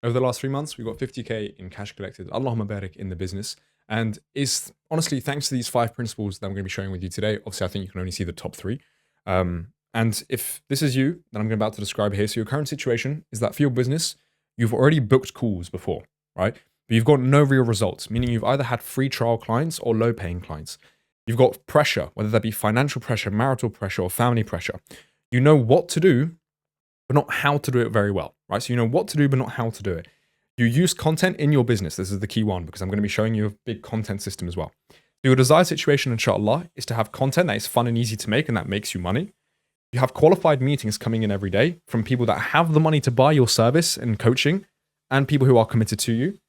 Over the last 3 months, we've got 50K in cash collected. Allahumma barik in the business. And it's honestly thanks to these 5 principles that I'm going to be sharing with you today. Obviously, I think you can only see the top 3. And if this is you, that I'm about to describe here, so your current situation is that for your business, you've already booked calls before, right? But you've got no real results, meaning you've either had free trial clients or low paying clients. You've got pressure, whether that be financial pressure, marital pressure, or family pressure. You know what to do, but not how to do it very well, right? So you know what to do, but not how to do it. You use content in your business. This is the key one because I'm going to be showing you a big content system as well. So your desired situation, inshallah, is to have content that is fun and easy to make and that makes you money. You have qualified meetings coming in every day from people that have the money to buy your service and coaching and people who are committed to you.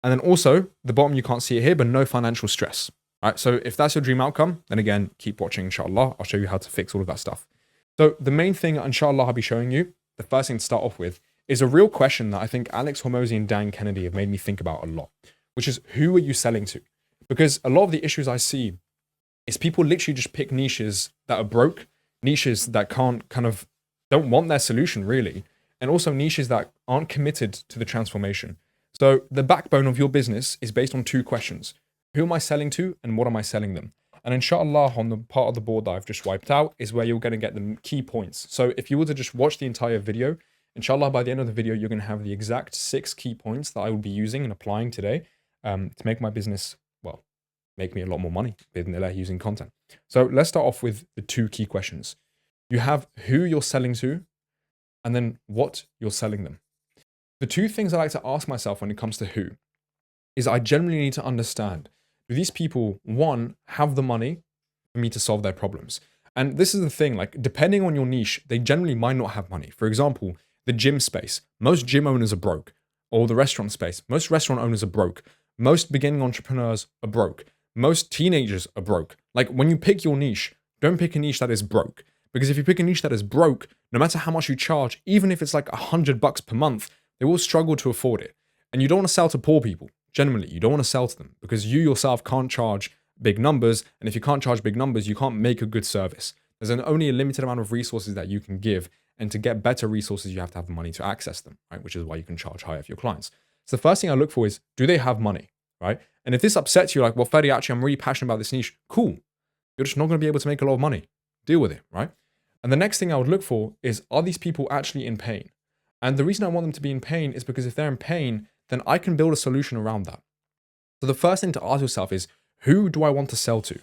And then also, the bottom, you can't see it here, but no financial stress. Right? So if that's your dream outcome, then again, keep watching, inshallah. I'll show you how to fix all of that stuff. So the main thing, inshallah, I'll be showing you, the first thing to start off with, is a real question that I think Alex Hormozy and Dan Kennedy have made me think about a lot, which is who are you selling to? Because a lot of the issues I see is people literally just pick niches that are broke, niches that don't want their solution really, and also niches that aren't committed to the transformation. So the backbone of your business is based on 2 questions. Who am I selling to and what am I selling them? And inshallah, on the part of the board that I've just wiped out is where you're going to get the key points. So if you were to just watch the entire video, inshallah, by the end of the video, you're going to have the exact 6 key points that I will be using and applying today to make my business, well, make me a lot more money using content. So let's start off with the 2 key questions. You have who you're selling to and then what you're selling them. The 2 things I like to ask myself when it comes to who is I generally need to understand, do these people, one, have the money for me to solve their problems? And this is the thing, like depending on your niche, they generally might not have money. For example, the gym space, most gym owners are broke. Or the restaurant space, most restaurant owners are broke. Most beginning entrepreneurs are broke. Most teenagers are broke. Like when you pick your niche, don't pick a niche that is broke. Because if you pick a niche that is broke, no matter how much you charge, even if it's like $100 per month, they will struggle to afford it. And you don't want to sell to poor people. Generally, you don't want to sell to them because you yourself can't charge big numbers. And if you can't charge big numbers, you can't make a good service. There's only a limited amount of resources that you can give. And to get better resources, you have to have the money to access them, right? Which is why you can charge higher for your clients. So the first thing I look for is, do they have money, right? And if this upsets you, like, well, Fedi, actually, I'm really passionate about this niche. Cool. You're just not going to be able to make a lot of money. Deal with it, right? And the next thing I would look for is, are these people actually in pain? And the reason I want them to be in pain is because if they're in pain, then I can build a solution around that. So the first thing to ask yourself is, who do I want to sell to?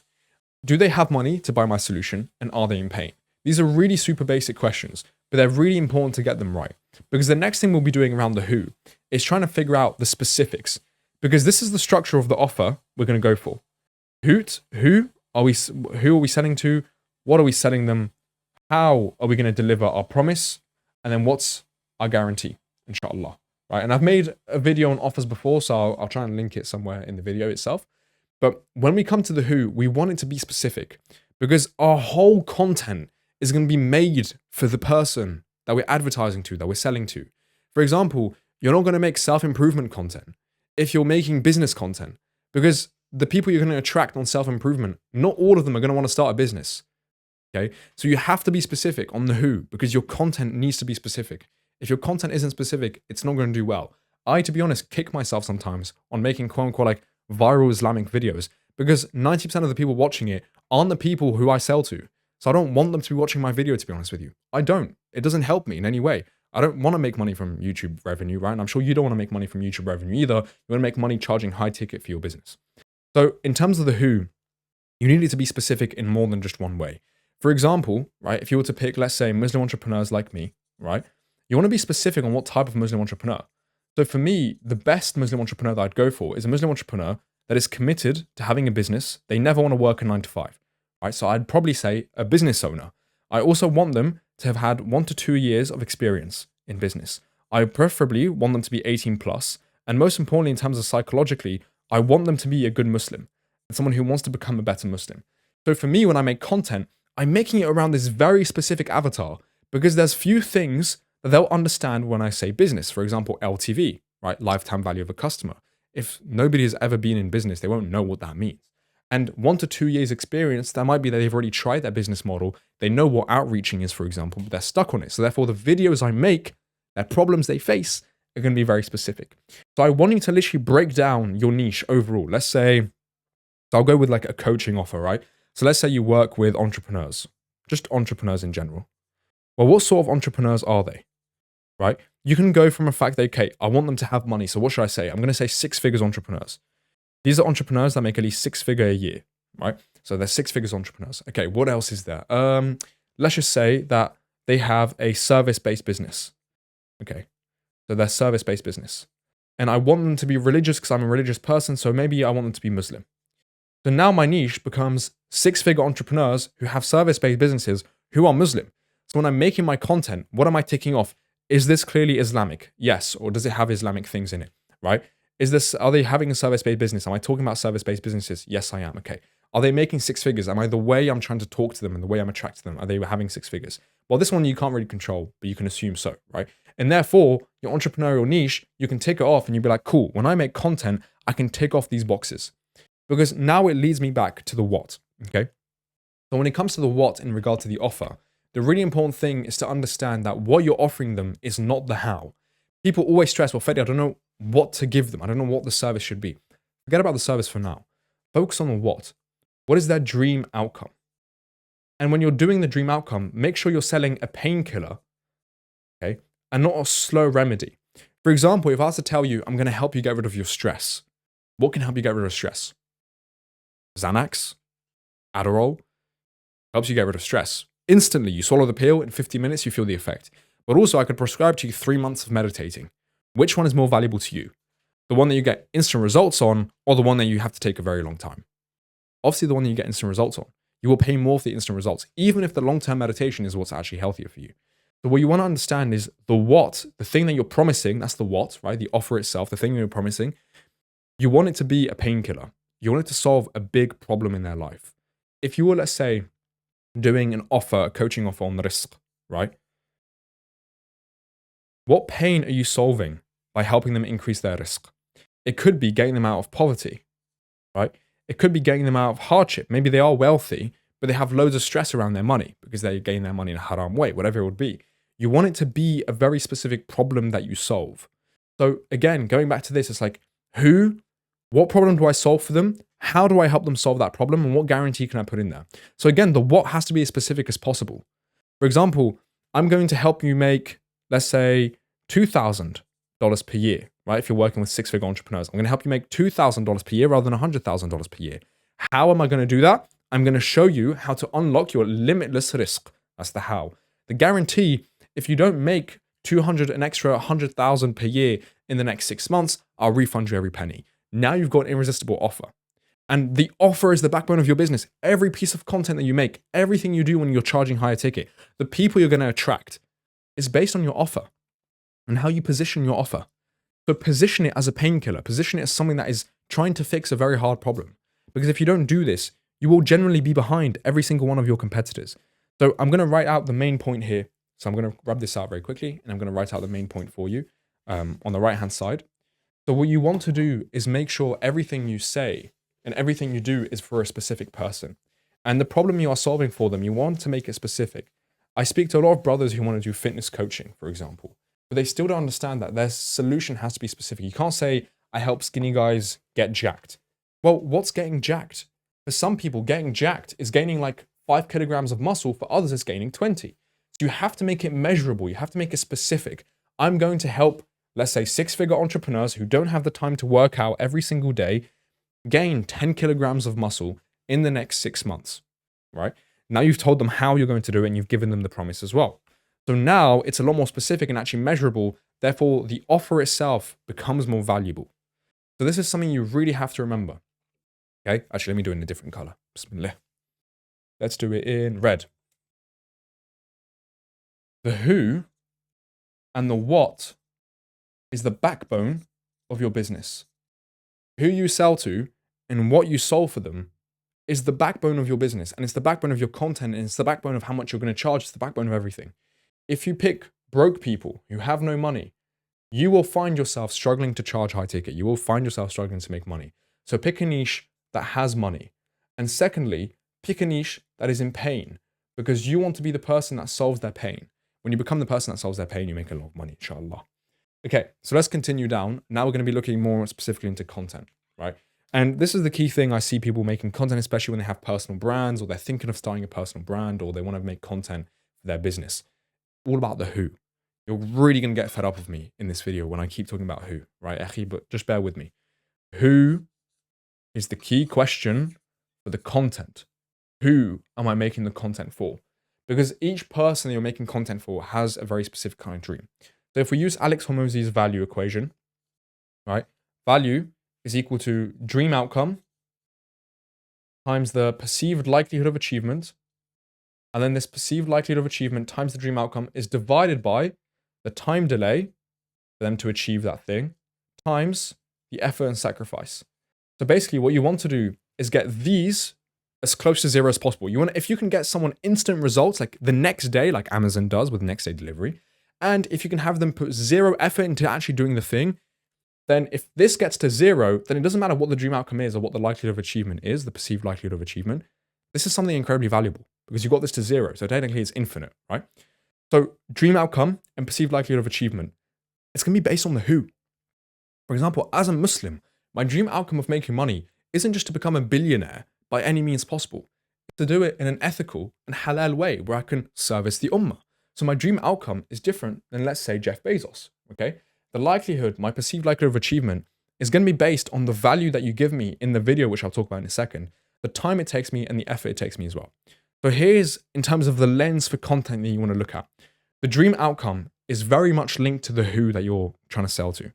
Do they have money to buy my solution? And are they in pain? These are really super basic questions, but they're really important to get them right. Because the next thing we'll be doing around the who is trying to figure out the specifics. Because this is the structure of the offer we're going to go for. Who are we selling to? What are we selling them? How are we going to deliver our promise? And then what's our guarantee, inshallah. Right? And I've made a video on offers before, so I'll try and link it somewhere in the video itself. But when we come to the who, we want it to be specific because our whole content is going to be made for the person that we're advertising to, that we're selling to. For example, you're not going to make self-improvement content if you're making business content because the people you're going to attract on self-improvement, not all of them are going to want to start a business. Okay? So you have to be specific on the who because your content needs to be specific. If your content isn't specific, it's not going to do well. I, to be honest, kick myself sometimes on making quote unquote like viral Islamic videos because 90% of the people watching it aren't the people who I sell to. So I don't want them to be watching my video, to be honest with you. I don't. It doesn't help me in any way. I don't want to make money from YouTube revenue, right? And I'm sure you don't want to make money from YouTube revenue either. You want to make money charging high ticket for your business. So in terms of the who, you need it to be specific in more than just one way. For example, right, if you were to pick, let's say, Muslim entrepreneurs like me, right? You want to be specific on what type of Muslim entrepreneur. So for me, the best Muslim entrepreneur that I'd go for is a Muslim entrepreneur that is committed to having a business. They never want to work a 9 to 5. Right? So I'd probably say a business owner. I also want them to have had 1 to 2 years of experience in business. I preferably want them to be 18 plus. And most importantly, in terms of psychologically, I want them to be a good Muslim and someone who wants to become a better Muslim. So for me, when I make content, I'm making it around this very specific avatar because there's few things that they'll understand when I say business. For example, LTV, right? Lifetime value of a customer. If nobody has ever been in business, they won't know what that means. And 1 to 2 years experience, that might be that they've already tried their business model. They know what outreaching is, for example, but they're stuck on it. So therefore, the videos I make, their problems they face, are going to be very specific. So I want you to literally break down your niche overall. Let's say, so I'll go with like a coaching offer, right? So let's say you work with entrepreneurs, just entrepreneurs in general. Well, what sort of entrepreneurs are they, right? You can go from a fact that, okay, I want them to have money. So what should I say? I'm going to say 6 figures entrepreneurs. These are entrepreneurs that make at least 6 figure a year, right? So they're 6 figures entrepreneurs. Okay, what else is there? Let's just say that they have a service-based business. Okay, so they're service-based business. And I want them to be religious because I'm a religious person, so maybe I want them to be Muslim. So now my niche becomes 6-figure entrepreneurs who have service-based businesses who are Muslim. So when I'm making my content, what am I ticking off? Is this clearly Islamic? Yes. Or does it have Islamic things in it, right? Are they having a service-based business? Am I talking about service-based businesses? Yes, I am. Okay. Are they making 6 figures? Am I the way I'm trying to talk to them and the way I'm attracting them? Are they having 6 figures? Well, this one you can't really control, but you can assume so, right? And therefore, your entrepreneurial niche, you can tick it off and you'll be like, cool, when I make content, I can tick off these boxes. Because now it leads me back to the what, okay? So when it comes to the what in regard to the offer, the really important thing is to understand that what you're offering them is not the how. People always stress, well, Fedi, I don't know what to give them. I don't know what the service should be. Forget about the service for now. Focus on the what. What is their dream outcome? And when you're doing the dream outcome, make sure you're selling a painkiller, okay, and not a slow remedy. For example, if I was to tell you, I'm going to help you get rid of your stress, what can help you get rid of stress? Xanax, Adderall, helps you get rid of stress. Instantly, you swallow the pill, in 50 minutes, you feel the effect. But also, I could prescribe to you 3 months of meditating. Which one is more valuable to you? The one that you get instant results on, or the one that you have to take a very long time? Obviously, the one that you get instant results on. You will pay more for the instant results, even if the long-term meditation is what's actually healthier for you. So what you want to understand is the what, the thing that you're promising, that's the what, right? The offer itself, the thing that you're promising. You want it to be a painkiller. You want it to solve a big problem in their life. If you were, let's say, doing an offer, a coaching offer on the rizq, right? What pain are you solving by helping them increase their rizq? It could be getting them out of poverty, right? It could be getting them out of hardship. Maybe they are wealthy, but they have loads of stress around their money because they gain their money in a haram way, whatever it would be. You want it to be a very specific problem that you solve. So again, going back to this, it's like, what problem do I solve for them? How do I help them solve that problem? And what guarantee can I put in there? So again, the what has to be as specific as possible. For example, I'm going to help you make, let's say, $2,000 per year, right? If you're working with 6-figure entrepreneurs, I'm going to help you make $2,000 per year rather than $100,000 per year. How am I going to do that? I'm going to show you how to unlock your limitless rizq. That's the how. The guarantee, if you don't make 200 an extra 100,000 per year in the next 6 months, I'll refund you every penny. Now you've got an irresistible offer. And the offer is the backbone of your business. Every piece of content that you make, everything you do when you're charging higher ticket, the people you're going to attract is based on your offer and how you position your offer. So position it as a painkiller. Position it as something that is trying to fix a very hard problem. Because if you don't do this, you will generally be behind every single one of your competitors. So I'm going to write out the main point here. So I'm going to rub this out very quickly, and I'm going to write out the main point for you on the right-hand side. So what you want to do is make sure everything you say and everything you do is for a specific person. And the problem you are solving for them, you want to make it specific. I speak to a lot of brothers who want to do fitness coaching, for example, but they still don't understand that their solution has to be specific. You can't say, I help skinny guys get jacked. Well, what's getting jacked? For some people, getting jacked is gaining like 5 kilograms of muscle. For others, it's gaining 20. So you have to make it measurable. You have to make it specific. I'm going to help, let's say, 6-figure entrepreneurs who don't have the time to work out every single day gain 10 kilograms of muscle in the next 6 months, right? Now you've told them how you're going to do it and you've given them the promise as well. So now it's a lot more specific and actually measurable. Therefore, the offer itself becomes more valuable. So this is something you really have to remember. Okay, actually, let me do it in a different color. Bismillah. Let's do it in red. The who and the what is the backbone of your business. Who you sell to and what you solve for them is the backbone of your business, and it's the backbone of your content, and it's the backbone of how much you're going to charge. It's the backbone of everything. If you pick broke people who have no money, you will find yourself struggling to charge high ticket. You will find yourself struggling to make money. So pick a niche that has money. And secondly, pick a niche that is in pain, because you want to be the person that solves their pain. When you become the person that solves their pain, you make a lot of money, inshallah. Okay, so let's continue down. Now we're going to be looking more specifically into content, right? And this is the key thing I see people making content, especially when they have personal brands or they're thinking of starting a personal brand or they want to make content for their business. All about the who. You're really going to get fed up of me in this video when I keep talking about who, right, Akhi? But just bear with me. Who is the key question for the content? Who am I making the content for? Because each person that you're making content for has a very specific kind of dream. So if we use Alex Hormozi's value equation, right? Value is equal to dream outcome times the perceived likelihood of achievement. And then this perceived likelihood of achievement times the dream outcome is divided by the time delay for them to achieve that thing times the effort and sacrifice. So basically what you want to do is get these as close to zero as possible. If you can get someone instant results like the next day, like Amazon does with next day delivery, and if you can have them put zero effort into actually doing the thing, then if this gets to zero, then it doesn't matter what the dream outcome is or what the likelihood of achievement is, the perceived likelihood of achievement. This is something incredibly valuable because you got this to zero. So technically it's infinite, right? So dream outcome and perceived likelihood of achievement, it's going to be based on the who. For example, as a Muslim, my dream outcome of making money isn't just to become a billionaire by any means possible. It's to do it in an ethical and halal way where I can service the Ummah. So my dream outcome is different than, let's say, Jeff Bezos, okay? The likelihood, my perceived likelihood of achievement is going to be based on the value that you give me in the video, which I'll talk about in a second, the time it takes me and the effort it takes me as well. So here's, in terms of the lens for content that you want to look at. The dream outcome is very much linked to the who that you're trying to sell to.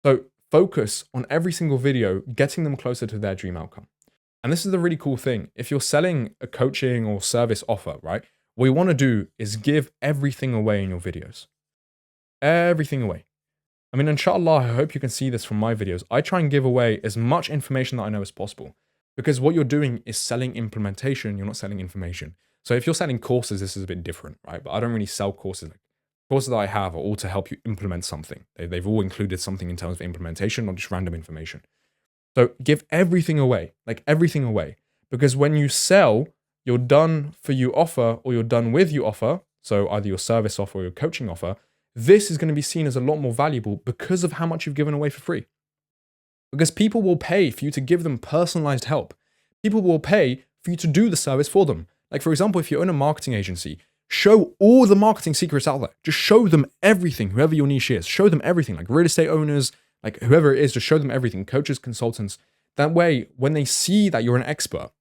So focus on every single video, getting them closer to their dream outcome. And this is the really cool thing. If you're selling a coaching or service offer, right? What you want to do is give everything away in your videos. Everything away. I mean, inshallah, I hope you can see this from my videos. I try and give away as much information that I know as possible. Because what you're doing is selling implementation, you're not selling information. So if you're selling courses, this is a bit different, right? But I don't really sell courses. Courses that I have are all to help you implement something. They've all included something in terms of implementation, not just random information. So give everything away, like everything away. Because when you sell your done for you offer or your done with you offer, so either your service offer or your coaching offer, this is going to be seen as a lot more valuable because of how much you've given away for free. Because people will pay for you to give them personalized help. People will pay for you to do the service for them. Like, for example, if you own a marketing agency, show all the marketing secrets out there. Just show them everything, whoever your niche is. Show them everything, like real estate owners, like whoever it is, just show them everything. Coaches, consultants. That way, when they see that you're an expert,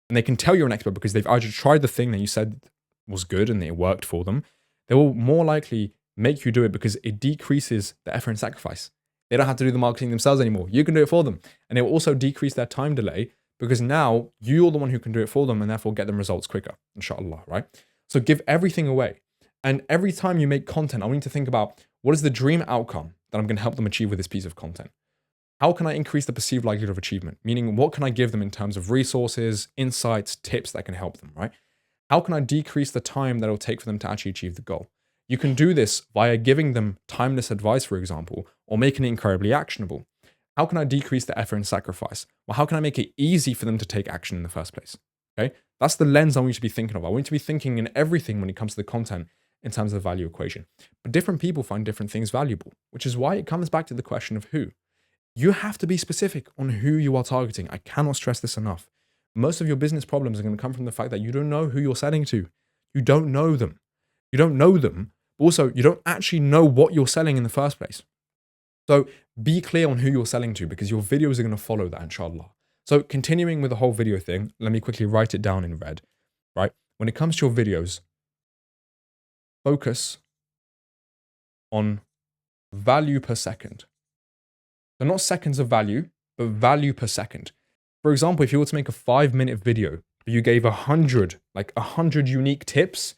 and they can tell you're an expert because they've either tried the thing that you said was good and it worked for them, they will more likely make you do it because it decreases the effort and sacrifice. They don't have to do the marketing themselves anymore. You can do it for them. And it will also decrease their time delay because now you're the one who can do it for them and therefore get them results quicker, inshallah, right? So give everything away. And every time you make content, I want you to think about what is the dream outcome that I'm going to help them achieve with this piece of content? How can I increase the perceived likelihood of achievement? Meaning, what can I give them in terms of resources, insights, tips that can help them, right? How can I decrease the time that it'll take for them to actually achieve the goal? You can do this via giving them timeless advice, for example, or making it incredibly actionable. How can I decrease the effort and sacrifice? Well, how can I make it easy for them to take action in the first place? Okay, that's the lens I want you to be thinking of. I want you to be thinking in everything when it comes to the content in terms of the value equation. But different people find different things valuable, which is why it comes back to the question of who. You have to be specific on who you are targeting. I cannot stress this enough. Most of your business problems are going to come from the fact that you don't know who you're selling to. You don't know them. You don't know them. But also, you don't actually know what you're selling in the first place. So be clear on who you're selling to because your videos are going to follow that, inshallah. So continuing with the whole video thing, let me quickly write it down in red, right? When it comes to your videos, focus on value per second. So not seconds of value, but value per second. For example, if you were to make a 5-minute video, you gave 100 unique tips,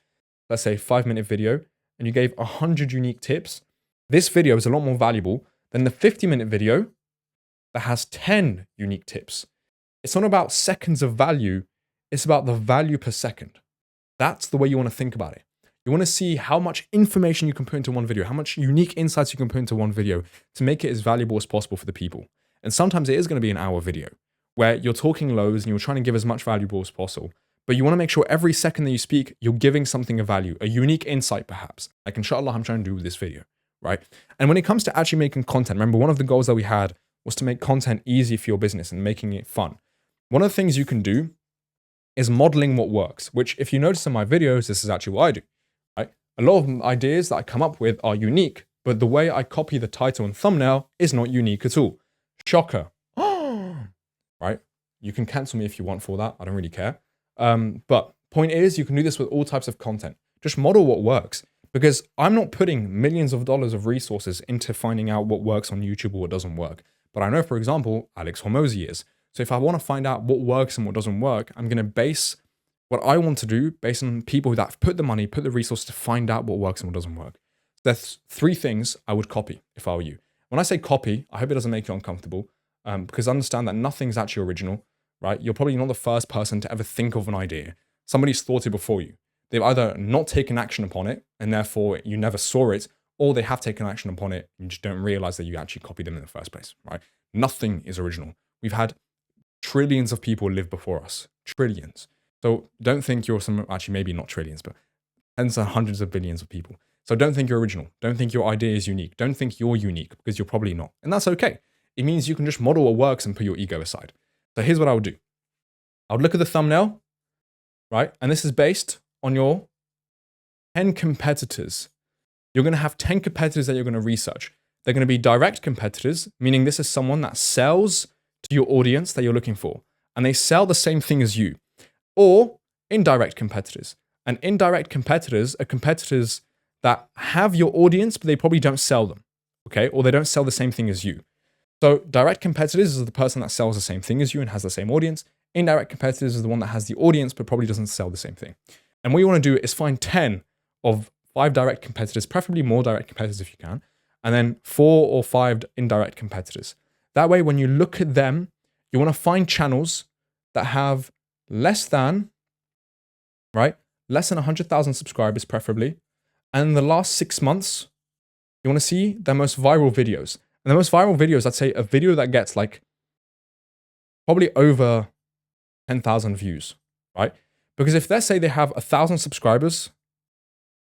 let's say 5-minute video, and you gave 100 unique tips, this video is a lot more valuable than the 50-minute video that has 10 unique tips. It's not about seconds of value, it's about the value per second. That's the way you want to think about it. You want to see how much information you can put into one video, how much unique insights you can put into one video to make it as valuable as possible for the people. And sometimes it is going to be an hour video where you're talking loads and you're trying to give as much valuable as possible. But you want to make sure every second that you speak, you're giving something of value, a unique insight perhaps. Like inshallah, I'm trying to do with this video, right? And when it comes to actually making content, remember one of the goals that we had was to make content easy for your business and making it fun. One of the things you can do is modeling what works, which if you notice in my videos, this is actually what I do, right? A lot of ideas that I come up with are unique, but the way I copy the title and thumbnail is not unique at all. Shocker. Right? You can cancel me if you want for that. I don't really care. But point is, you can do this with all types of content. Just model what works, because I'm not putting millions of dollars of resources into finding out what works on YouTube or what doesn't work. But I know, for example, Alex Hormozi is. So if I want to find out what works and what doesn't work, I'm going to base what I want to do based on people that have put the money, put the resources to find out what works and what doesn't work. There's 3 things I would copy if I were you. When I say copy, I hope it doesn't make you uncomfortable, because understand that nothing's actually original, right? You're probably not the first person to ever think of an idea. Somebody's thought it before you. They've either not taken action upon it, and therefore you never saw it, or they have taken action upon it, and you just don't realize that you actually copied them in the first place, right? Nothing is original. We've had trillions of people live before us. Trillions. So don't think you're actually maybe not trillions, but tens and hundreds of billions of people. So don't think you're original. Don't think your idea is unique. Don't think you're unique, because you're probably not. And that's okay. It means you can just model what works and put your ego aside. So here's what I would do. I would look at the thumbnail, right? And this is based on your 10 competitors. You're going to have 10 competitors that you're going to research. They're going to be direct competitors, meaning this is someone that sells to your audience that you're looking for, and they sell the same thing as you. Or indirect competitors. And indirect competitors are competitors that have your audience, but they probably don't sell them, okay? Or they don't sell the same thing as you. So direct competitors is the person that sells the same thing as you and has the same audience. Indirect competitors is the one that has the audience, but probably doesn't sell the same thing. And what you want to do is find 10 of 5 direct competitors, preferably more direct competitors if you can, and then 4 or 5 indirect competitors. That way, when you look at them, you want to find channels that have less than 100,000 subscribers, preferably. And in the last 6 months, you want to see their most viral videos. And the most viral videos, I'd say a video that gets like probably over 10,000 views, right? Because if let's say they have 1,000 subscribers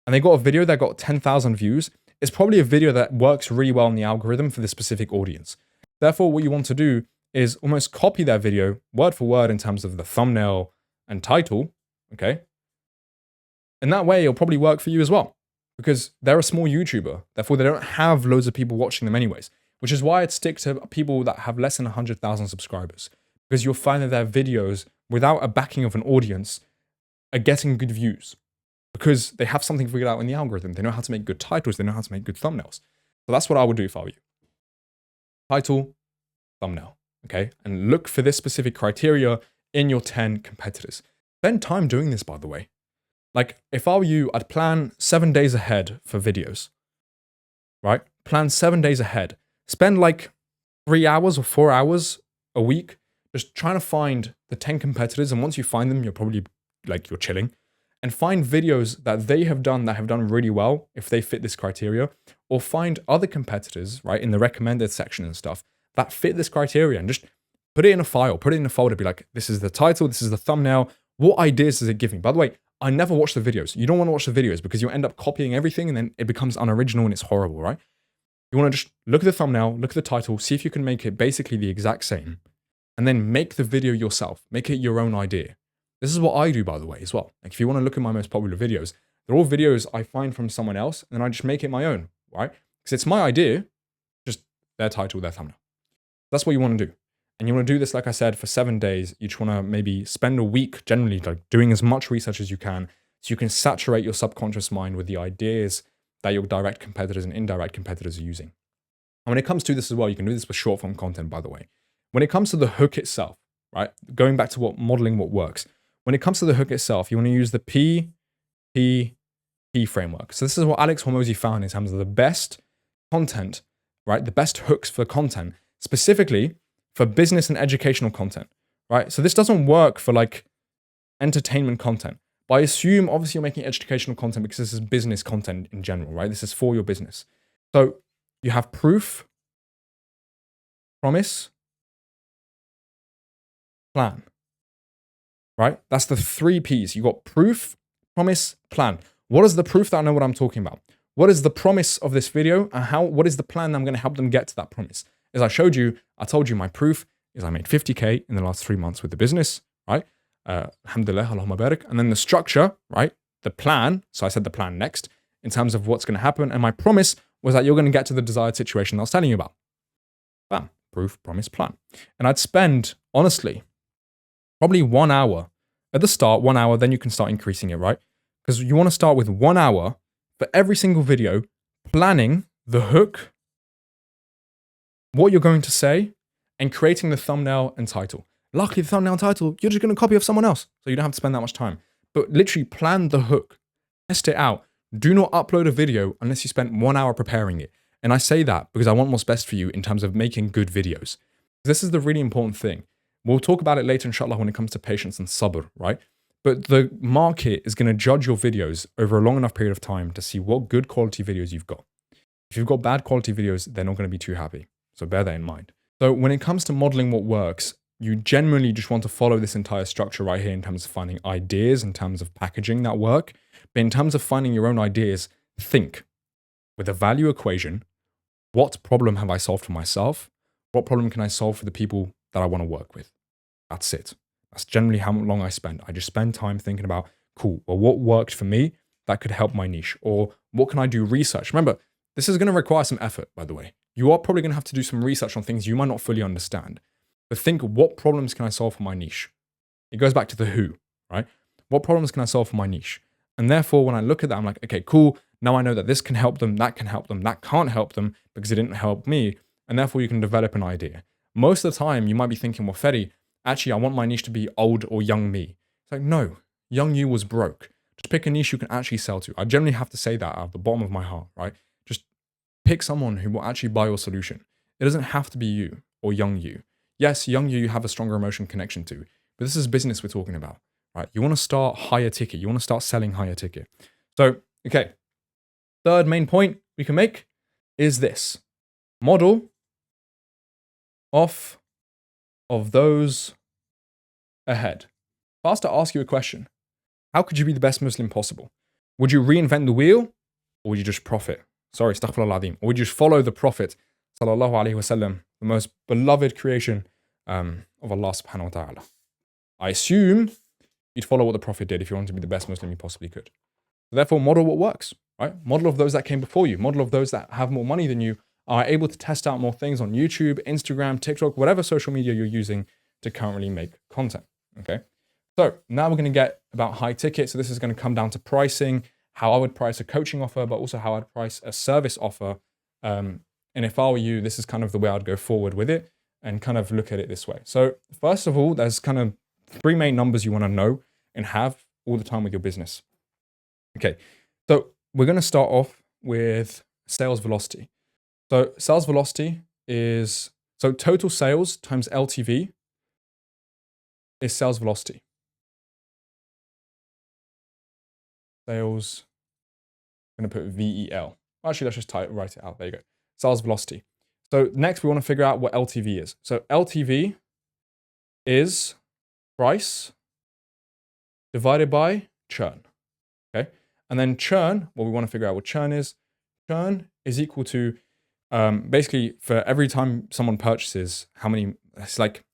and they got a video that got 10,000 views, it's probably a video that works really well in the algorithm for the specific audience. Therefore, what you want to do is almost copy that video word for word in terms of the thumbnail and title, okay? And that way, it'll probably work for you as well, because they're a small YouTuber. Therefore, they don't have loads of people watching them anyways, which is why I'd stick to people that have less than 100,000 subscribers, because you'll find that their videos, without a backing of an audience, are getting good views because they have something figured out in the algorithm. They know how to make good titles. They know how to make good thumbnails. So that's what I would do if I were you. Title, thumbnail, okay? And look for this specific criteria in your 10 competitors. Spend time doing this, by the way. Like, if I were you, I'd plan 7 days ahead for videos, right? Plan 7 days ahead. Spend like 3 hours or 4 hours a week just trying to find the 10 competitors. And once you find them, you're probably like, you're chilling. And find videos that they have done that have done really well if they fit this criteria. Or find other competitors, right, in the recommended section and stuff that fit this criteria, and just put it in a file, put it in a folder, be like, this is the title, this is the thumbnail. What ideas does it give me? By the way, I never watch the videos. You don't want to watch the videos because you'll end up copying everything and then it becomes unoriginal and it's horrible, right? You want to just look at the thumbnail, look at the title, see if you can make it basically the exact same, and then make the video yourself. Make it your own idea. This is what I do, by the way, as well. Like, if you want to look at my most popular videos, they're all videos I find from someone else, and I just make it my own, right? Because it's my idea, just their title, their thumbnail. That's what you want to do. And you want to do this, like I said, for 7 days. You just want to maybe spend a week generally like doing as much research as you can so you can saturate your subconscious mind with the ideas that your direct competitors and indirect competitors are using. And when it comes to this as well, you can do this with short form content, by the way. When it comes to the hook itself, right? Going back to what modeling what works. When it comes to the hook itself, you want to use the PPP framework. So this is what Alex Hormozi found in terms of the best content, right? The best hooks for content, specifically for business and educational content, right? So this doesn't work for like entertainment content. But I assume obviously you're making educational content because this is business content in general, right? This is for your business. So you have proof, promise, plan, right? That's the 3 Ps. You got proof, promise, plan. What is the proof that I know what I'm talking about? what is the promise of this video and what is the plan that I'm going to help them get to that promise? As I showed you, I told you my proof is I made 50K in the last 3 months with the business, right? Alhamdulillah, Allahumma barik. And then the structure, right? The plan. So I said the plan next in terms of what's going to happen. And my promise was that you're going to get to the desired situation I was telling you about. Bam. Proof, promise, plan. And I'd spend, honestly, probably 1 hour at the start, 1 hour, then you can start increasing it, right? Because you want to start with 1 hour for every single video, planning the hook, what you're going to say, and creating the thumbnail and title. Luckily, the thumbnail and title, you're just going to copy off someone else. So you don't have to spend that much time. But literally plan the hook, test it out. Do not upload a video unless you spent 1 hour preparing it. And I say that because I want what's best for you in terms of making good videos. This is the really important thing. We'll talk about it later, inshallah, when it comes to patience and sabr, right? But the market is going to judge your videos over a long enough period of time to see what good quality videos you've got. If you've got bad quality videos, they're not going to be too happy. So bear that in mind. So when it comes to modeling what works, you generally just want to follow this entire structure right here in terms of finding ideas, in terms of packaging that work. But in terms of finding your own ideas, think with a value equation. What problem have I solved for myself? What problem can I solve for the people that I want to work with? That's it. That's generally how long I spend. I just spend time thinking about, cool, well, what worked for me that could help my niche? Or what can I do research? Remember, this is going to require some effort, by the way. You are probably going to have to do some research on things you might not fully understand. But think, what problems can I solve for my niche? It goes back to the who, right? What problems can I solve for my niche? And therefore, when I look at that, I'm like, okay, cool. Now I know that this can help them, that can help them, that can't help them because it didn't help me. And therefore, you can develop an idea. Most of the time, you might be thinking, well, Fedi, actually, I want my niche to be old or young me. It's like, no, young you was broke. Just pick a niche you can actually sell to. I generally have to say that out of the bottom of my heart, right? Just pick someone who will actually buy your solution. It doesn't have to be you or young you. Yes, young you have a stronger emotion connection to, but this is business we're talking about, right? You want to start higher ticket. You want to start selling higher ticket. So, okay. Third main point we can make is this. Model off of those ahead. If I was to ask you a question, how could you be the best Muslim possible? Would you reinvent the wheel or would you just profit? Sorry, astaghfirullah al-azim. Or would you just follow the Prophet, sallallahu alaihi wasallam, the most beloved creation of Allah subhanahu wa ta'ala? I assume you'd follow what the Prophet did if you wanted to be the best Muslim you possibly could. So therefore, model what works, right? Model of those that came before you. Model of those that have more money than you, are able to test out more things on YouTube, Instagram, TikTok, whatever social media you're using to currently make content, okay? So now we're going to get about high ticket. So this is going to come down to pricing, how I would price a coaching offer, but also how I'd price a service offer. And if I were you, this is kind of the way I'd go forward with it and kind of look at it this way. So first of all, there's kind of 3 main numbers you want to know and have all the time with your business. Okay, so we're going to start off with sales velocity. So sales velocity is, so total sales times LTV is sales velocity. Sales, I'm going to put VEL. Actually, let's just write it out. There you go. Sales velocity. So next we want to figure out what LTV is. So LTV is price divided by churn. Okay. And then churn, what we want to figure out what churn is equal to basically for every time someone purchases, how many, it's like,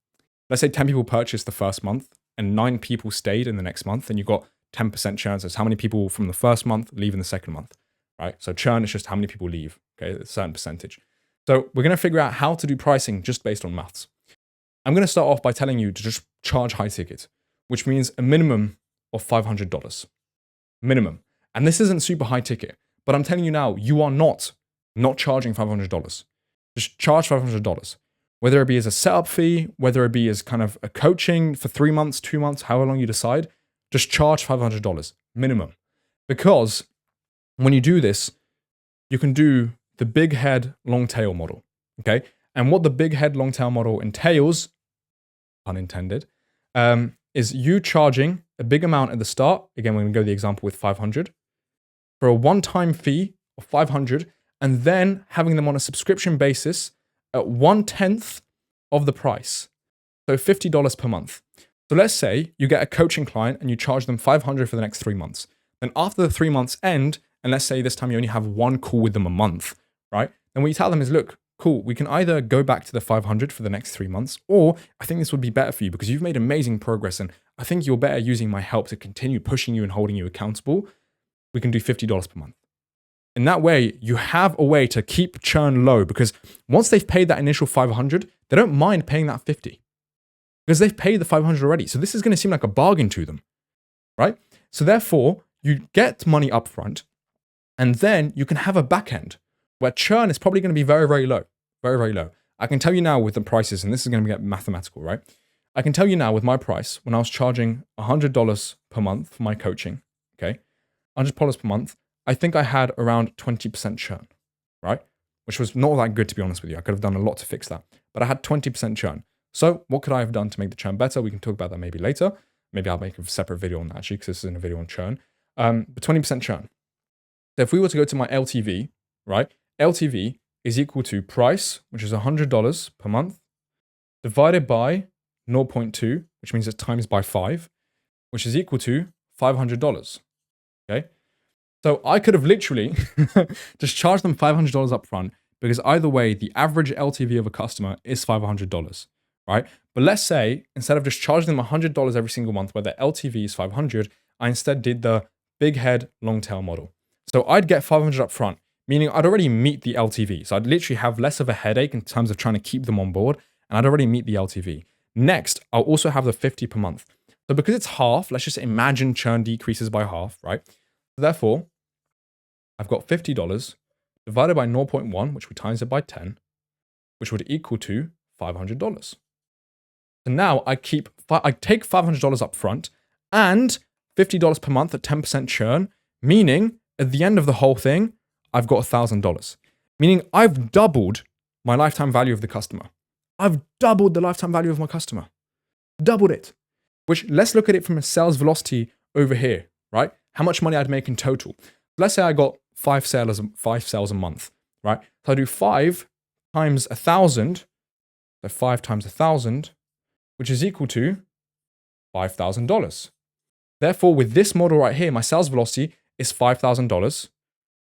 let's say 10 people purchased the first month and 9 people stayed in the next month, and you've got 10% churn. So it's how many people from the first month leave in the second month, right? So churn is just how many people leave, okay, a certain percentage. So we're going to figure out how to do pricing just based on maths. I'm going to start off by telling you to just charge high ticket, which means a minimum of $500. Minimum. And this isn't super high ticket, but I'm telling you now, you are not charging $500. Just charge $500. Whether it be as a setup fee, whether it be as kind of a coaching for 3 months, 2 months, however long you decide, just charge $500 minimum. Because when you do this, you can do the big head, long tail model, okay? And what the big head, long tail model entails, pun intended, is you charging a big amount at the start. Again, we're going to go the example with 500 for a one-time fee of 500, and then having them on a subscription basis at 1/10 of the price. So $50 per month. So let's say you get a coaching client and you charge them 500 for the next 3 months. Then after the 3 months end and let's say this time you only have one call with them a month, right? Then what you tell them is, look, cool, we can either go back to the 500 for the next 3 months, or I think this would be better for you because you've made amazing progress and I think you're better using my help to continue pushing you and holding you accountable. We can do $50 per month. In that way, you have a way to keep churn low because once they've paid that initial 500, they don't mind paying that 50 because they've paid the 500 already. So this is going to seem like a bargain to them, right? So therefore, you get money upfront and then you can have a back end where churn is probably going to be very, very low, very, very low. I can tell you now with the prices, and this is going to get mathematical, right? I can tell you now with my price, when I was charging $100 per month for my coaching, okay, $100 per month, I think I had around 20% churn, right? Which was not that good, to be honest with you. I could have done a lot to fix that, but I had 20% churn. So what could I have done to make the churn better? We can talk about that maybe later. Maybe I'll make a separate video on that actually, because this isn't a video on churn. But 20% churn. So if we were to go to my LTV, right? LTV is equal to price, which is $100 per month, divided by 0.2, which means it's times by 5, which is equal to $500. Okay? So I could have literally just charged them $500 up front because either way, the average LTV of a customer is $500, right? But let's say instead of just charging them $100 every single month where their LTV is 500, I instead did the big head long tail model. So I'd get 500 up front, meaning I'd already meet the LTV. So I'd literally have less of a headache in terms of trying to keep them on board, and I'd already meet the LTV. Next, I'll also have the 50 per month. So because it's half, let's just imagine churn decreases by half, right? Therefore, I've got $50 divided by 0.1, which we times it by 10, which would equal to $500. So now I take $500 up front and $50 per month at 10% churn, meaning at the end of the whole thing, I've got $1,000. Meaning I've doubled my lifetime value of the customer. I've doubled the lifetime value of my customer. Doubled it. Which, let's look at it from a sales velocity over here, right? How much money I'd make in total. Let's say I got 5 sales a month, right? So I do 5 times 1,000, so 5 times 1,000, which is equal to $5,000. Therefore, with this model right here, my sales velocity is $5,000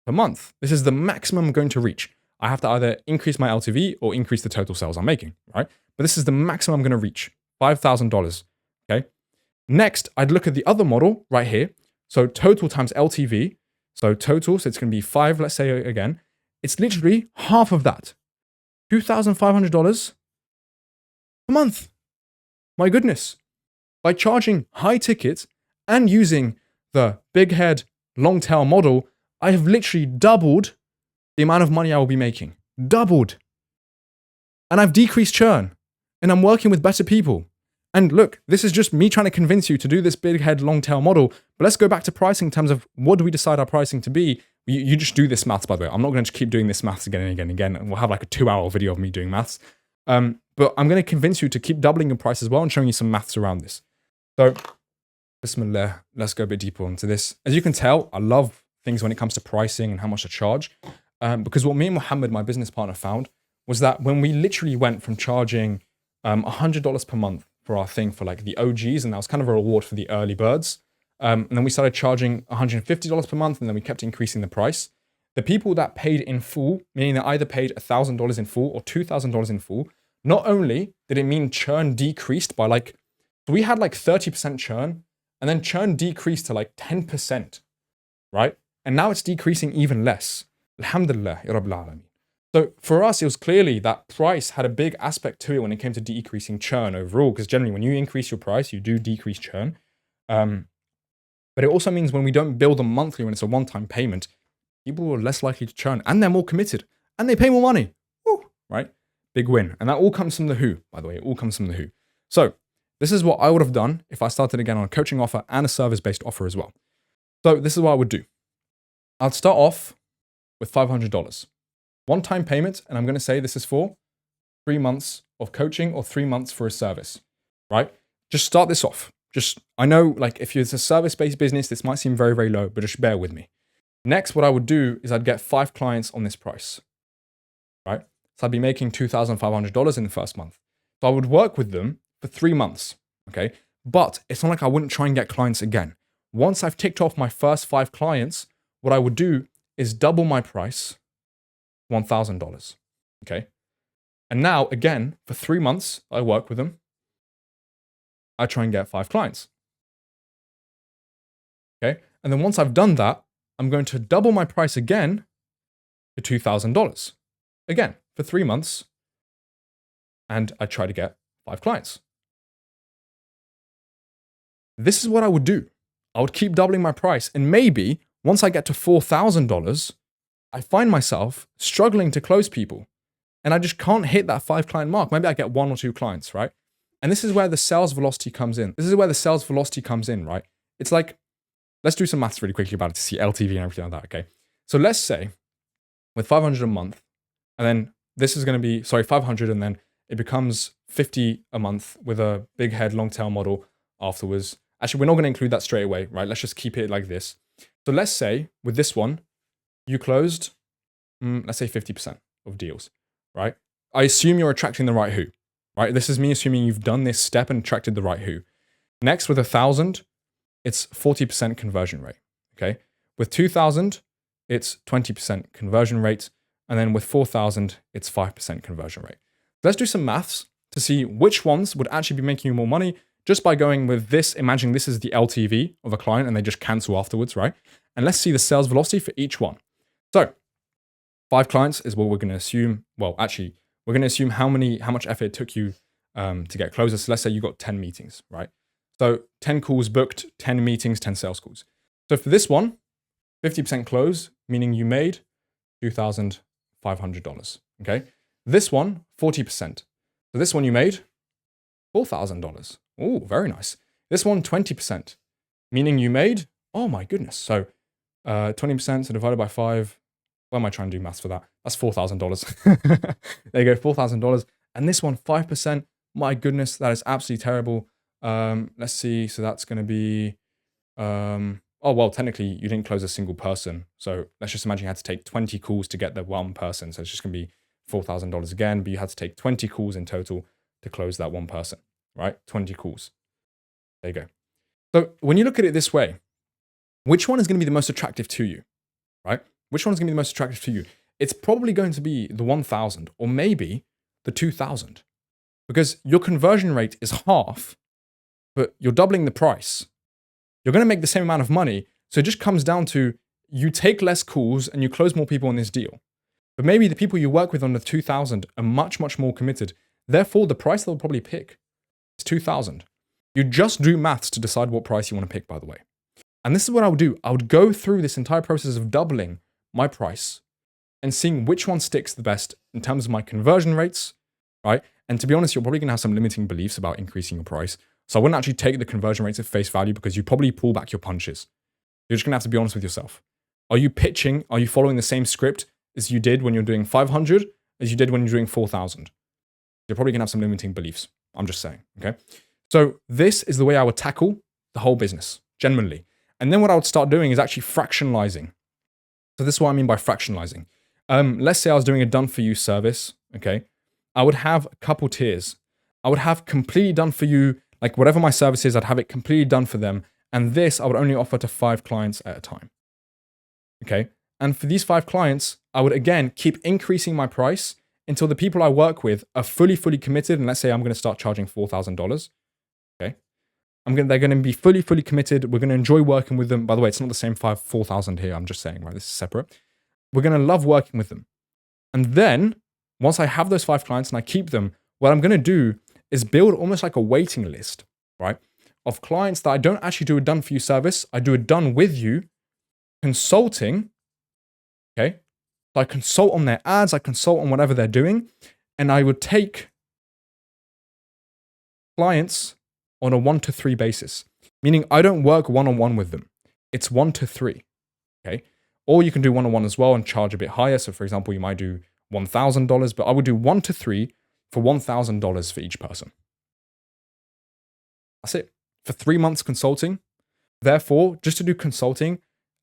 per month. This is the maximum I'm going to reach. I have to either increase my LTV or increase the total sales I'm making, right? But this is the maximum I'm going to reach, $5,000, okay? Next, I'd look at the other model right here. So total times LTV. So total, so it's going to be 5, let's say again. It's literally half of that. $2,500 a month. My goodness. By charging high tickets and using the big head long tail model, I have literally doubled the amount of money I will be making. Doubled. And I've decreased churn. And I'm working with better people. And look, this is just me trying to convince you to do this big head long tail model. But let's go back to pricing in terms of what do we decide our pricing to be? You just do this maths, by the way. I'm not going to keep doing this maths again and again and again. And we'll have like a 2-hour video of me doing maths. But I'm going to convince you to keep doubling your price as well and showing you some maths around this. So, bismillah, let's go a bit deeper into this. As you can tell, I love things when it comes to pricing and how much to charge. Because what me and Mohammed, my business partner, found was that when we literally went from charging $100 per month for our thing for like the OGs, and that was kind of a reward for the early birds. And then we started charging $150 per month, and then we kept increasing the price. The people that paid in full, meaning they either paid $1,000 in full or $2,000 in full, not only did it mean churn decreased by like, we had like 30% churn, and then churn decreased to like 10%, right? And now it's decreasing even less. Alhamdulillah, ya Rabbil Alameen. So for us, it was clearly that price had a big aspect to it when it came to decreasing churn overall, because generally when you increase your price, you do decrease churn. But it also means when we don't bill them monthly, when it's a one-time payment, people are less likely to churn and they're more committed and they pay more money, woo, right? Big win. And that all comes from the who, by the way, it all comes from the who. So this is what I would have done if I started again on a coaching offer and a service-based offer as well. So this is what I would do. I'd start off with $500. One-time payment, and I'm going to say this is for 3 months of coaching or 3 months for a service, right? Just start this off. I know like if it's a service-based business, this might seem very, very low, but just bear with me. Next, what I would do is I'd get 5 clients on this price, right? So I'd be making $2,500 in the first month. So I would work with them for 3 months, okay? But it's not like I wouldn't try and get clients again. Once I've ticked off my first 5 clients, what I would do is double my price, $1,000. Okay. And now, again, for 3 months, I work with them. I try and get 5 clients. Okay. And then once I've done that, I'm going to double my price again to $2,000. Again, for 3 months. And I try to get 5 clients. This is what I would do. I would keep doubling my price. And maybe once I get to $4,000, I find myself struggling to close people. And I just can't hit that 5 client mark. Maybe I get 1 or 2 clients, right? And this is where the sales velocity comes in. Right? It's like, let's do some maths really quickly about it to see LTV and everything like that, okay? So let's say with 500 a month, and then this is going to be, 500, and then it becomes 50 a month with a big head, long tail model afterwards. Actually, we're not going to include that straight away, right? Let's just keep it like this. So let's say with this one, you closed, let's say 50% of deals, right? I assume you're attracting the right who, right? This is me assuming you've done this step and attracted the right who. Next, with 1,000, it's 40% conversion rate, okay? With 2,000, it's 20% conversion rate. And then with 4,000, it's 5% conversion rate. Let's do some maths to see which ones would actually be making you more money just by going with this, imagining this is the LTV of a client and they just cancel afterwards, right? And let's see the sales velocity for each one. So 5 clients is what we're going to assume. Well, actually, we're going to assume how much effort it took you to get closers. So let's say you got 10 meetings, right? So 10 calls booked, 10 meetings, 10 sales calls. So for this one, 50% close, meaning you made $2,500, okay? This one, 40%. So this one you made $4,000. Oh, very nice. This one, 20%, meaning you made, oh my goodness. So 20%, so divided by 5. Why am I trying to do maths for that? That's $4,000. There you go, $4,000. And this one, 5%. My goodness, that is absolutely terrible. Let's see. So that's going to be, oh, well, technically you didn't close a single person. So let's just imagine you had to take 20 calls to get the one person. So it's just going to be $4,000 again, but you had to take 20 calls in total to close that one person, right? 20 calls. There you go. So when you look at it this way, which one is going to be the most attractive to you, right? Which one is going to be the most attractive to you? It's probably going to be the 1,000 or maybe the 2,000 because your conversion rate is half, but you're doubling the price. You're going to make the same amount of money. So it just comes down to you take less calls and you close more people on this deal. But maybe the people you work with on the 2,000 are much, much more committed. Therefore, the price they'll probably pick is 2,000. You just do maths to decide what price you want to pick, by the way. And this is what I would do. I would go through this entire process of doubling my price and seeing which one sticks the best in terms of my conversion rates, right? And to be honest, you're probably going to have some limiting beliefs about increasing your price. So I wouldn't actually take the conversion rates at face value because you probably pull back your punches. You're just going to have to be honest with yourself. Are you pitching? Are you following the same script as you did when you're doing 500 as you did when you're doing 4,000? You're probably going to have some limiting beliefs. I'm just saying, okay? So this is the way I would tackle the whole business, genuinely. And then what I would start doing is actually fractionalizing. So this is what I mean by fractionalizing. Let's say I was doing a done-for-you service, okay? I would have a couple tiers. I would have completely done for you, like whatever my service is, I'd have it completely done for them. And this I would only offer to 5 clients at a time, okay? And for these 5 clients, I would again keep increasing my price until the people I work with are fully committed. And let's say I'm going to start charging $4,000, okay? They're going to be fully committed. We're going to enjoy working with them. By the way, it's not the same 4,000 here. I'm just saying, right? This is separate. We're going to love working with them. And then once I have those 5 clients and I keep them, what I'm going to do is build almost like a waiting list, right? Of clients that I don't actually do a done for you service. I do a done with you consulting, okay? So I consult on their ads. I consult on whatever they're doing. And I would take clients on a 1-to-3 basis, meaning I don't work one-on-one with them. It's 1-to-3, okay? Or you can do one-on-one as well and charge a bit higher. So for example, you might do $1,000, but I would do 1-to-3 for $1,000 for each person. That's it. For 3 months consulting. Therefore, just to do consulting,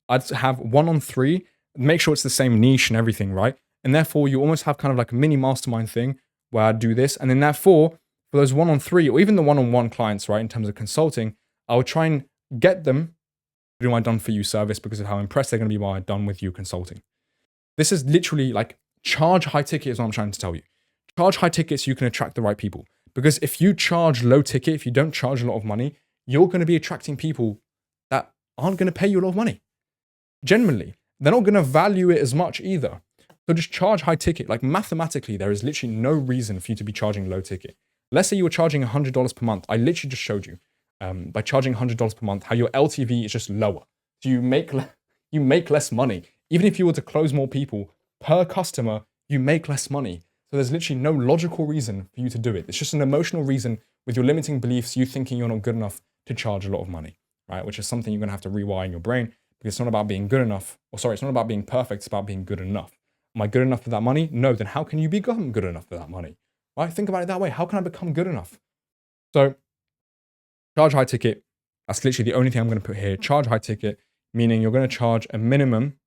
I'd have 1-on-3, make sure it's the same niche and everything, right? And therefore, you almost have kind of like a mini mastermind thing where I do this. And then therefore, for those 1-on-3 or even the 1-on-1 clients, right, in terms of consulting, I would try and get them do my done for you service because of how impressed they're going to be by my done with you consulting. This is literally like charge high ticket is what I'm trying to tell you. Charge high tickets so you can attract the right people. Because if you charge low ticket, if you don't charge a lot of money, you're going to be attracting people that aren't going to pay you a lot of money. Generally, they're not going to value it as much either. So just charge high ticket. Like mathematically, there is literally no reason for you to be charging low ticket. Let's say you were charging $100 per month. I literally just showed you by charging $100 per month how your LTV is just lower. So you make less money. Even if you were to close more people per customer, you make less money. So there's literally no logical reason for you to do it. It's just an emotional reason with your limiting beliefs, you thinking you're not good enough to charge a lot of money, right? Which is something you're going to have to rewire in your brain because it's not about being good enough. It's not about being perfect. It's about being good enough. Am I good enough for that money? No. Then how can you become good enough for that money? Right? Think about it that way. How can I become good enough? So charge high ticket. That's literally the only thing I'm going to put here. Charge high ticket, meaning you're going to charge a minimum,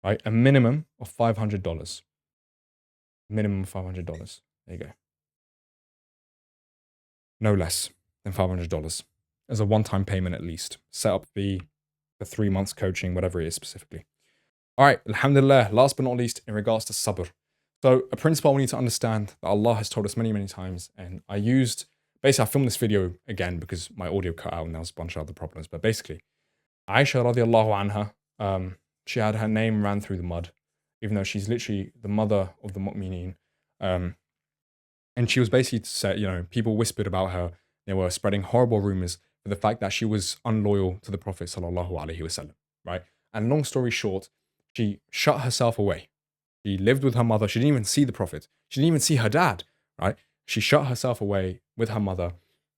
right? A minimum of $500. Minimum of $500. There you go. No less than $500 as a one-time payment at least. Setup fee for 3 months coaching, whatever it is specifically. All right, alhamdulillah, last but not least, in regards to sabr. So a principle we need to understand that Allah has told us many, many times, and I filmed this video again because my audio cut out and there was a bunch of other problems, but basically, Aisha radiallahu anha, she had her name ran through the mud, even though she's literally the mother of the mu'mineen. And she was basically said, people whispered about her. They were spreading horrible rumors for the fact that she was unloyal to the Prophet sallallahu alaihi wasallam, right? And long story short, she shut herself away. She lived with her mother. She didn't even see the Prophet. She didn't even see her dad, right? She shut herself away with her mother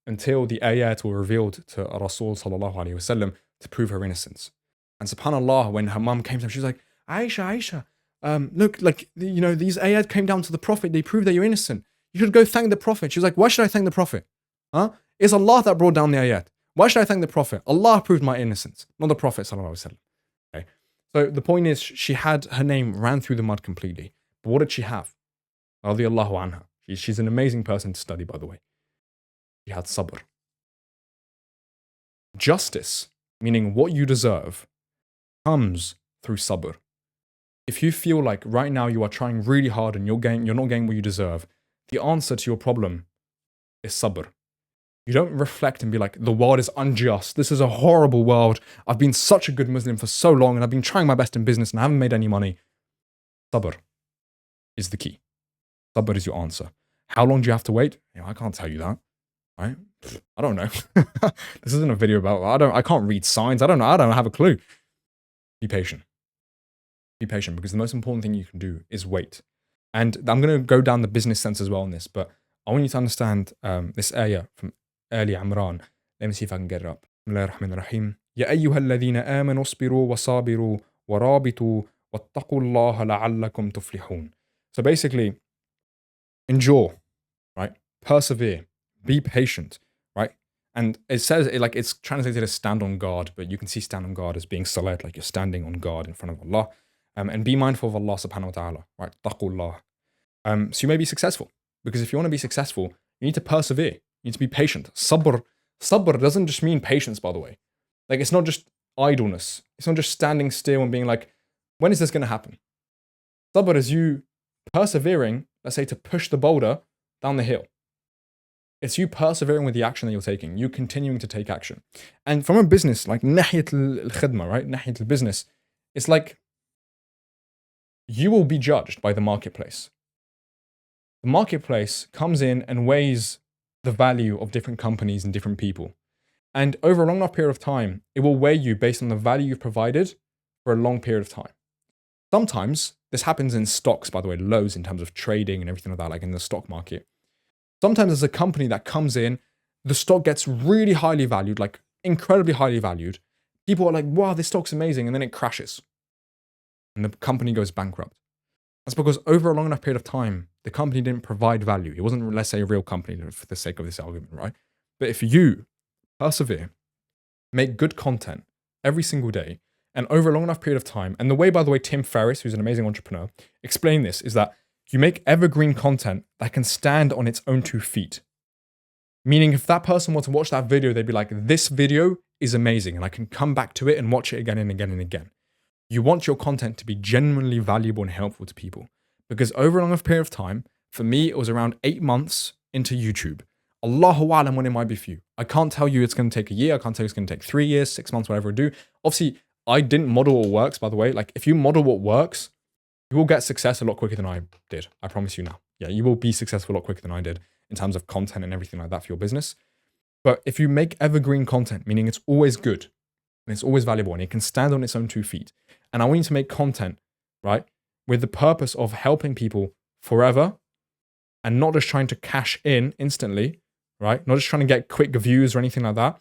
until the ayat were revealed to Rasul sallallahu alaihi wasallam to prove her innocence. And subhanallah, when her mum came to her, she was like, Aisha, look, these ayat came down to the Prophet. They prove that you're innocent. You should go thank the Prophet. She was like, why should I thank the Prophet? Huh? It's Allah that brought down the ayat. Why should I thank the Prophet? Allah proved my innocence, not the Prophet sallallahu alaihi wasallam. Okay. So the point is, she had her name ran through the mud completely. But what did she have? Radiallahu anha. She's an amazing person to study, by the way. She had sabr. Justice, meaning what you deserve, comes through sabr. If you feel like right now you are trying really hard and you're not getting what you deserve, the answer to your problem is sabr. You don't reflect and be like, the world is unjust. This is a horrible world. I've been such a good Muslim for so long and I've been trying my best in business and I haven't made any money. Sabr is the key. Sabr is your answer. How long do you have to wait? I can't tell you that. Right? I don't know. This isn't a video about, I can't read signs. I don't know. I don't have a clue. Be patient. Be patient because the most important thing you can do is wait. And I'm going to go down the business sense as well on this, but I want you to understand this ayah from Ali Imran. Let me see if I can get it up. Bismillahirrahmanirrahim. Ya ayyuha alladhina amanu asbiru wa sabiru wa rabitu wattaqullaha la'allakum tuflihun. So basically, endure, right? Persevere, be patient, right? And it says, it's translated as stand on guard, but you can see stand on guard as being salat, like you're standing on guard in front of Allah. And be mindful of Allah subhanahu wa ta'ala, right? Taqullah. So you may be successful, because if you want to be successful, you need to persevere. You need to be patient. Sabr doesn't just mean patience, by the way. Like, it's not just idleness. It's not just standing still and being like, when is this going to happen? Sabr is you persevering, let's say, to push the boulder down the hill. It's you persevering with the action that you're taking, you continuing to take action. And from a business, like nahiyat al-khidmah, right? Nahiyat al-business, it's like you will be judged by the marketplace. The marketplace comes in and weighs the value of different companies and different people. And over a long enough period of time, it will weigh you based on the value you've provided for a long period of time. Sometimes, this happens in stocks, by the way, loads in terms of trading and everything like that, like in the stock market. Sometimes there's a company that comes in, the stock gets really highly valued, like incredibly highly valued. People are like, wow, this stock's amazing. And then it crashes. And the company goes bankrupt. That's because over a long enough period of time, the company didn't provide value. It wasn't, let's say, a real company for the sake of this argument, right? But if you persevere, make good content every single day, and over a long enough period of time, and the way, by the way, Tim Ferriss, who's an amazing entrepreneur, explained this, is that you make evergreen content that can stand on its own 2 feet. Meaning if that person were to watch that video, they'd be like, this video is amazing and I can come back to it and watch it again and again and again. You want your content to be genuinely valuable and helpful to people. Because over a long enough period of time, for me, it was around 8 months into YouTube. Allahu A'lam when it might be for you. I can't tell you it's going to take a year. I can't tell you it's going to take 3 years, 6 months, whatever it do. Obviously, I didn't model what works, by the way. Like, if you model what works, you will get success a lot quicker than I did. I promise you now. Yeah, you will be successful a lot quicker than I did in terms of content and everything like that for your business. But if you make evergreen content, meaning it's always good and it's always valuable and it can stand on its own 2 feet, and I want you to make content, right, with the purpose of helping people forever and not just trying to cash in instantly, right? Not just trying to get quick views or anything like that.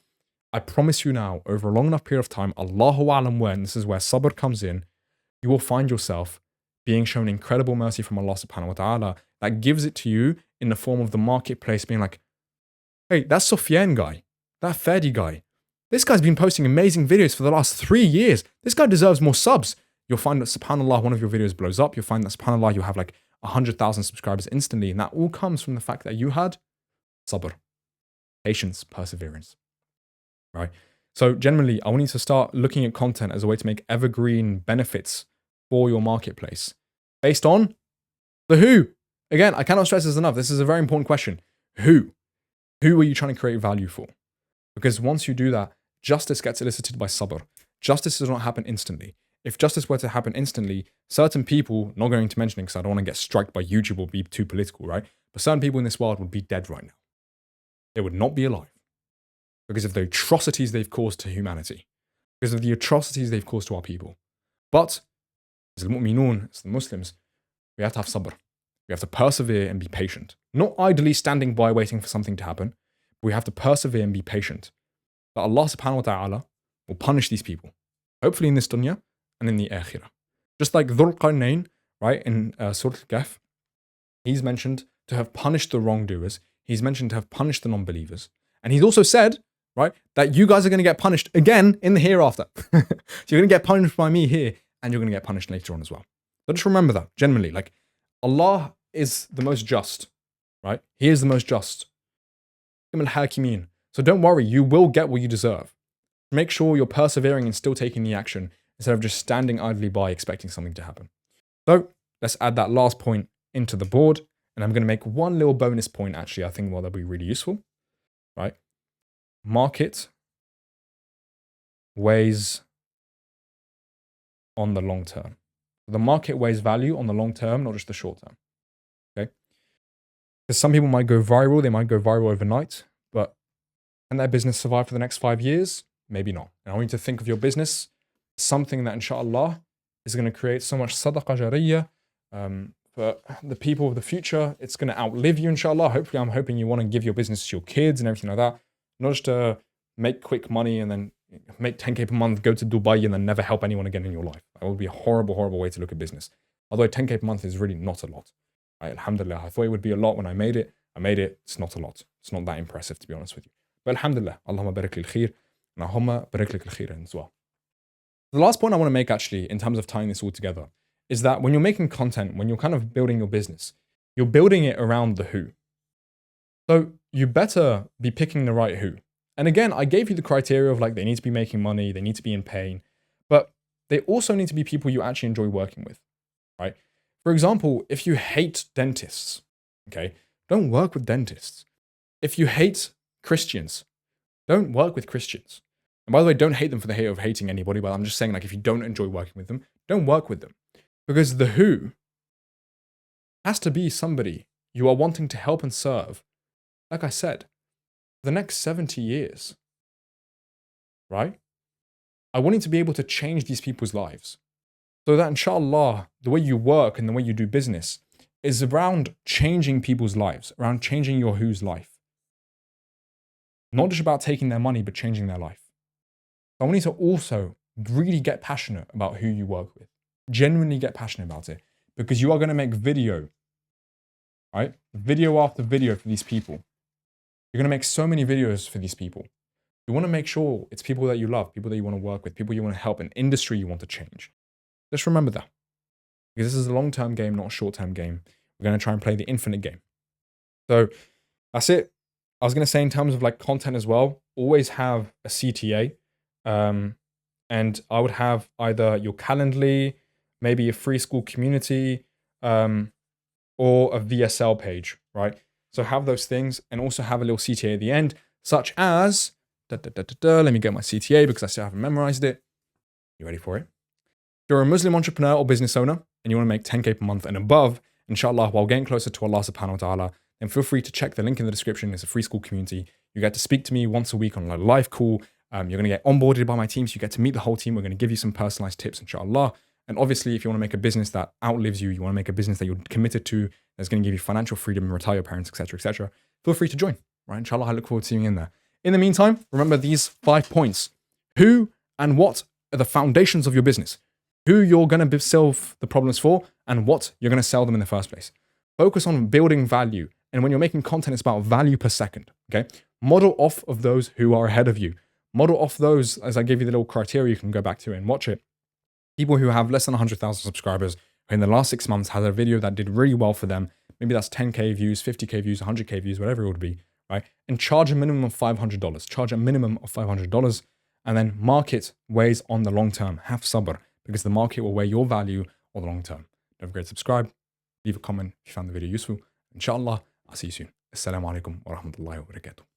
I promise you now, over a long enough period of time, Allahu A'lam when, this is where sabr comes in, you will find yourself being shown incredible mercy from Allah subhanahu wa ta'ala that gives it to you in the form of the marketplace being like, hey, that Sufyan guy, that Fedi guy, this guy's been posting amazing videos for the last 3 years. This guy deserves more subs. You'll find that subhanAllah, one of your videos blows up. You'll find that subhanAllah, you have like 100,000 subscribers instantly. And that all comes from the fact that you had sabr, patience, perseverance, right? So generally, I want you to start looking at content as a way to make evergreen benefits for your marketplace based on the who. Again, I cannot stress this enough. This is a very important question. Who? Who are you trying to create value for? Because once you do that, justice gets elicited by sabr. Justice does not happen instantly. If justice were to happen instantly, certain people, not going to mention it because I don't want to get struck by YouTube or be too political, right? But certain people in this world would be dead right now. They would not be alive because of the atrocities they've caused to humanity, because of the atrocities they've caused to our people. But as al-mu'minun, as the Muslims, we have to have sabr. We have to persevere and be patient. Not idly standing by waiting for something to happen. But we have to persevere and be patient. That Allah subhanahu wa ta'ala will punish these people. Hopefully in this dunya and in the akhirah. Just like Dhul Qarnayn, right, in Surah Al-Kahf, he's mentioned to have punished the wrongdoers. He's mentioned to have punished the non-believers. And he's also said, right, that you guys are going to get punished again in the hereafter. So you're going to get punished by me here, and you're going to get punished later on as well. So just remember that, generally, like, Allah is the most just, right? He is the most just. So don't worry, you will get what you deserve. Make sure you're persevering and still taking the action instead of just standing idly by expecting something to happen. So let's add that last point into the board. And I'm going to make one little bonus point, actually, I think, that'll be really useful, right? Market weighs on the long term. The market weighs value on the long term, not just the short term. Okay? Because some people might go viral, they might go viral overnight, but can their business survive for the next 5 years? Maybe not. And I want you to think of your business as something that, inshallah, is going to create so much sadaqah jariyah for the people of the future. It's going to outlive you, inshallah. Hopefully, I'm hoping you want to give your business to your kids and everything like that. Not just to make quick money and then make 10K per month, go to Dubai and then never help anyone again in your life. That would be a horrible, horrible way to look at business. Although 10K per month is really not a lot. Right? Alhamdulillah, I thought it would be a lot when I made it. It's not a lot. It's not that impressive, to be honest with you. But alhamdulillah, Allahumma barik lil khair, and Allahumma barik lil khair as well. The last point I want to make, actually, in terms of tying this all together, is that when you're making content, when you're kind of building your business, you're building it around the who. So you better be picking the right who. And again, I gave you the criteria of like, they need to be making money, they need to be in pain, but they also need to be people you actually enjoy working with, right? For example, if you hate dentists, okay, don't work with dentists. If you hate Christians, don't work with Christians. And by the way, don't hate them for the hate of hating anybody, but I'm just saying, like, if you don't enjoy working with them, don't work with them. Because the who has to be somebody you are wanting to help and serve, like I said, for the next 70 years, right? I want you to be able to change these people's lives. So that, inshallah, the way you work and the way you do business is around changing people's lives, around changing your who's life. Not just about taking their money, but changing their life. I want you to also really get passionate about who you work with. Genuinely get passionate about it, because you are going to make video, right? Video after video for these people. You're going to make so many videos for these people. You want to make sure it's people that you love, people that you want to work with, people you want to help, an industry you want to change. Just remember that. Because this is a long-term game, not a short-term game. We're going to try and play the infinite game. So that's it. I was going to say, in terms of like content as well, always have a CTA. And I would have either your Calendly, maybe a free school community, or a VSL page, right? So have those things and also have a little CTA at the end, such as, let me get my CTA because I still haven't memorized it. You ready for it? If you're a Muslim entrepreneur or business owner and you want to make 10K per month and above, inshallah, while getting closer to Allah subhanahu wa ta'ala, then feel free to check the link in the description. It's a free school community. You get to speak to me once a week on a live call. You're going to get onboarded by my team, so you get to meet the whole team. We're going to give you some personalized tips, inshallah. And obviously, if you want to make a business that outlives you, you want to make a business that you're committed to, that's going to give you financial freedom and retire your parents, etc., feel free to join, right? Inshallah, I look forward to seeing you in there. In the meantime, remember these 5 points. Who and what are the foundations of your business? Who you're going to solve the problems for and what you're going to sell them in the first place. Focus on building value. And when you're making content, it's about value per second, okay? Model off of those who are ahead of you. Model off those, as I gave you the little criteria, you can go back to it and watch it. People who have less than 100,000 subscribers, who in the last 6 months had a video that did really well for them. Maybe that's 10K views, 50K views, 100K views, whatever it would be, right? And charge a minimum of $500. Charge a minimum of $500 and then market ways on the long term. Have sabr, because the market will weigh your value on the long term. Don't forget to subscribe, leave a comment if you found the video useful. Inshallah, I'll see you soon. Assalamu alaikum wa rahmatullahi wa barakatuh.